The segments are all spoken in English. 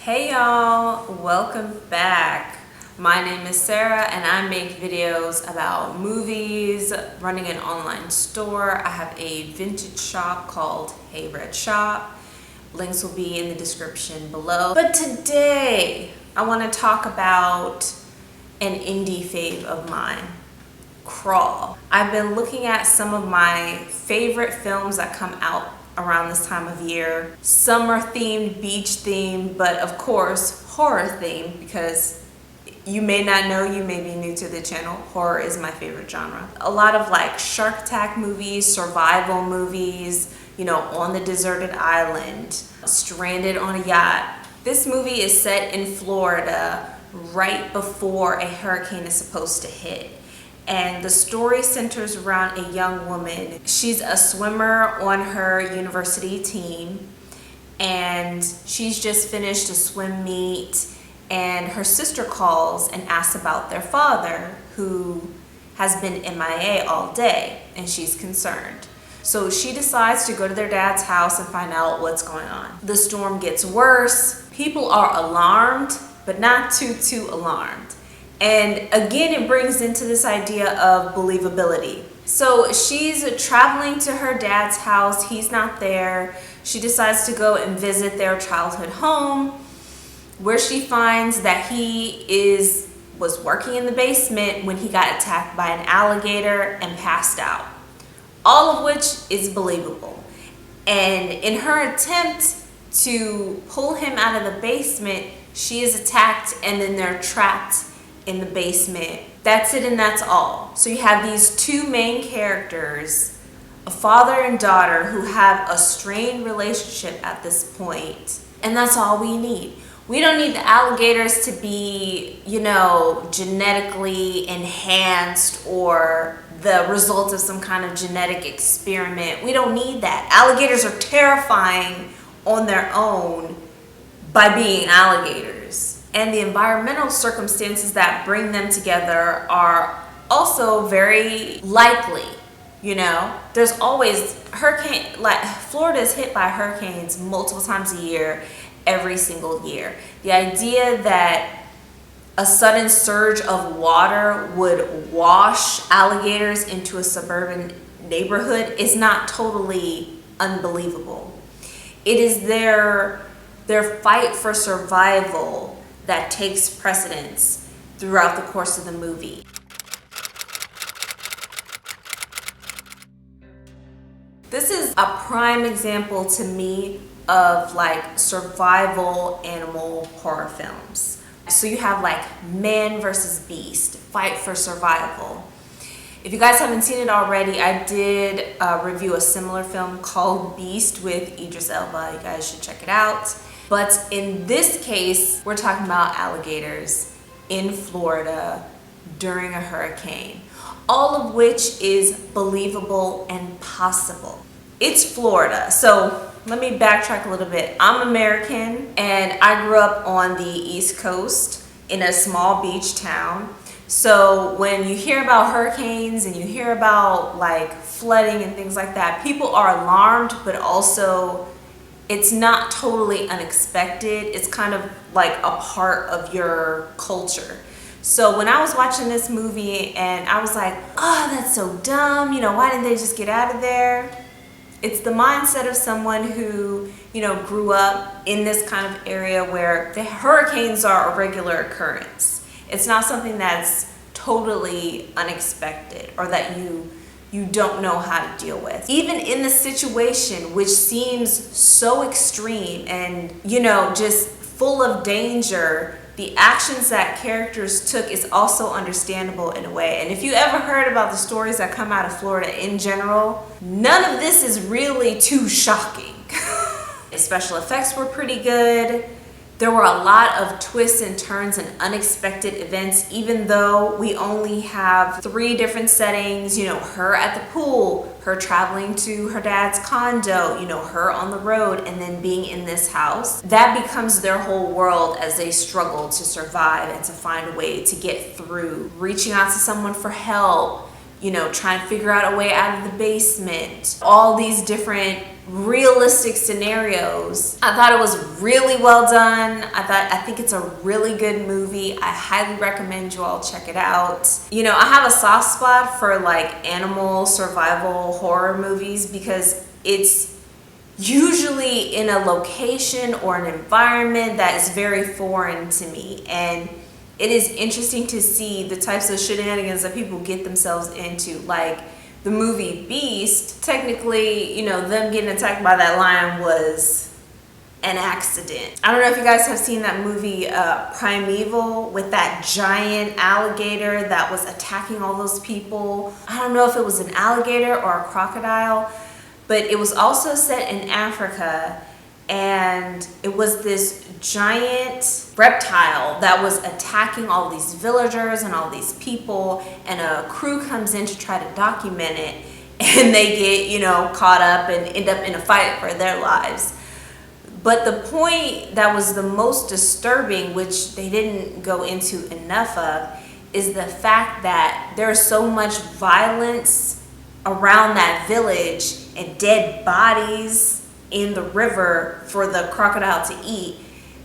Hey y'all, welcome back. My name is Sarah and I make videos about movies, running an online store. I have a vintage shop called Hey Red Shop. Links will be in the description below. But today I want to talk about an indie fave of mine, Crawl. I've been looking at some of my favorite films that come out around this time of year. Summer themed, beach themed, but of course horror themed, because you may not know, you may be new to the channel, horror is my favorite genre. A lot of like shark attack movies, survival movies, on the deserted island, stranded on a yacht. This movie is set in Florida right before a hurricane is supposed to hit. And the story centers around a young woman. She's a swimmer on her university team, and she's just finished a swim meet, and her sister calls and asks about their father, who has been MIA all day, and she's concerned. So she decides to go to their dad's house and find out what's going on. The storm gets worse. People are alarmed, but not too alarmed. And again, it brings into this idea of believability. So she's traveling to her dad's house. He's not there. She decides to go and visit their childhood home, where she finds that he was working in the basement when he got attacked by an alligator and passed out. All of which is believable. And in her attempt to pull him out of the basement, she is attacked and then they're trapped in the basement. That's it and that's all. So you have these two main characters, a father and daughter, who have a strained relationship at this point, and that's all we need. We don't need the alligators to be, genetically enhanced or the result of some kind of genetic experiment. We don't need that. Alligators are terrifying on their own by being alligators. And the environmental circumstances that bring them together are also very likely. There's always Florida is hit by hurricanes multiple times a year, every single year. The idea that a sudden surge of water would wash alligators into a suburban neighborhood is not totally unbelievable. It is their fight for survival that takes precedence throughout the course of the movie. This is a prime example to me of survival animal horror films. So you have man versus beast, fight for survival. If you guys haven't seen it already, I did review a similar film called Beast with Idris Elba. You guys should check it out. But in this case, we're talking about alligators in Florida during a hurricane, all of which is believable and possible. It's Florida. So let me backtrack a little bit. I'm American and I grew up on the East Coast in a small beach town. So when you hear about hurricanes and you hear about flooding and things like that, people are alarmed, but also it's not totally unexpected. It's kind of like a part of your culture. So when I was watching this movie and I was like, oh, that's so dumb. Why didn't they just get out of there? It's the mindset of someone who, grew up in this kind of area where the hurricanes are a regular occurrence. It's not something that's totally unexpected or that you don't know how to deal with. Even in the situation, which seems so extreme and, just full of danger, the actions that characters took is also understandable in a way. And if you ever heard about the stories that come out of Florida in general, none of this is really too shocking. The special effects were pretty good. There were a lot of twists and turns and unexpected events, even though we only have 3 different settings, her at the pool, her traveling to her dad's condo, her on the road, and then being in this house. That becomes their whole world as they struggle to survive and to find a way to get through, reaching out to someone for help, trying to figure out a way out of the basement. All these different realistic scenarios. I thought it was really well done. I think it's a really good movie. I highly recommend you all check it out. You know, I have a soft spot for like animal survival horror movies because it's usually in a location or an environment that is very foreign to me, and it is interesting to see the types of shenanigans that people get themselves into. Like the movie Beast, technically, you know, them getting attacked by that lion was an accident. I don't know if you guys have seen that movie Primeval with that giant alligator that was attacking all those people. I don't know if it was an alligator or a crocodile, but it was also set in Africa, and it was this giant reptile that was attacking all these villagers and all these people, and a crew comes in to try to document it, and they get, you know, caught up and end up in a fight for their lives. But the point that was the most disturbing, which they didn't go into enough of, is the fact that there's so much violence around that village and dead bodies in the river for the crocodile to eat.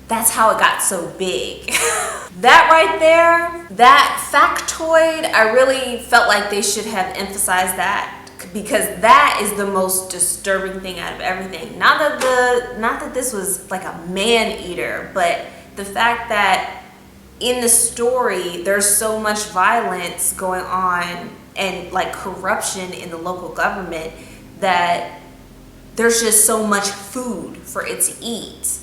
That's how it got so big. That right there, that factoid, I really felt like they should have emphasized that, because that is the most disturbing thing out of everything. Not that this was like a man-eater, but the fact that in the story there's so much violence going on and like corruption in the local government that there's just so much food for it to eat,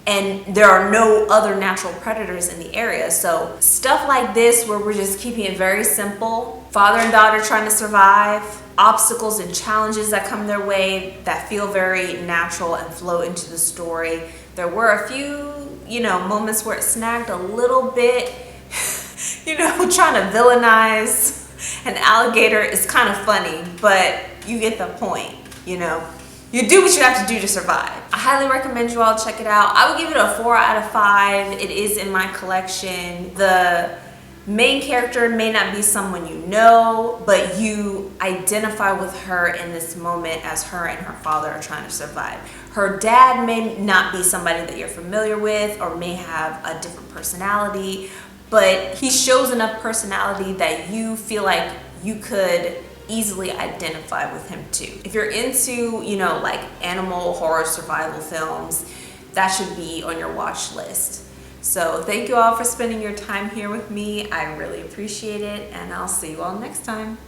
and there are no other natural predators in the area. So stuff like this, where we're just keeping it very simple, father and daughter trying to survive, obstacles and challenges that come their way that feel very natural and flow into the story. There were a few, you know, moments where it snagged a little bit. You know, trying to villainize an alligator is kind of funny, but you get the point. You know, you do what you have to do to survive. I highly recommend you all check it out. I would give it a 4 out of 5. It is in my collection. The main character may not be someone you know, but you identify with her in this moment as her and her father are trying to survive. Her dad may not be somebody that you're familiar with, or may have a different personality, but he shows enough personality that you feel like you could easily identify with him too. If you're into, you know, like animal horror survival films, that should be on your watch list. So thank you all for spending your time here with me. I really appreciate it, and I'll see you all next time.